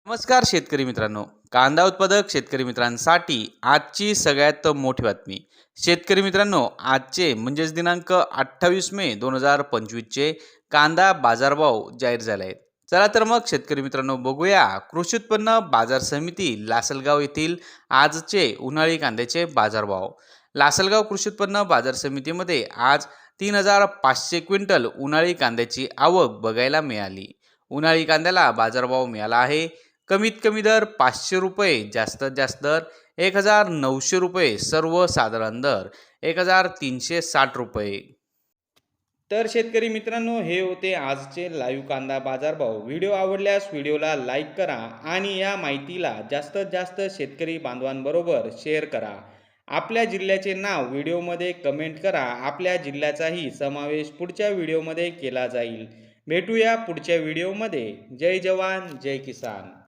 नमस्कार शेतकरी मित्रांनो. कांदा उत्पादक शेतकरी मित्रांसाठी आजची सगळ्यात मोठी बातमी. शेतकरी मित्रांनो, आजचे म्हणजेच दिनांक 28 मे 2025चे कांदा बाजारभाव जाहीर झाले आहेत. चला तर मग शेतकरी मित्रांनो बघूया कृषी उत्पन्न बाजार समिती लासलगाव येथील आजचे उन्हाळी कांद्याचे बाजारभाव. लासलगाव कृषी उत्पन्न बाजार समितीमध्ये आज 3,500 क्विंटल उन्हाळी कांद्याची आवक बघायला मिळाली. उन्हाळी कांद्याला बाजारभाव मिळाला आहे कमीत कमी दर 500 रुपये, जास्तीत जास्त दर 1,900 रुपये, सर्वसाधारण दर 1,360 रुपये. तर शेतकरी मित्रांनो, हे होते आजचे लाईव्ह कांदा बाजारभाव. व्हिडिओ आवडल्यास व्हिडिओला लाईक करा आणि या माहितीला जास्तीत जास्त शेतकरी बांधवांबरोबर शेअर करा. आपल्या जिल्ह्याचे नाव व्हिडिओमध्ये कमेंट करा. आपल्या जिल्ह्याचाही समावेश पुढच्या व्हिडिओमध्ये केला जाईल. भेटूया पुढच्या व्हिडिओमध्ये. जय जवान जय किसान.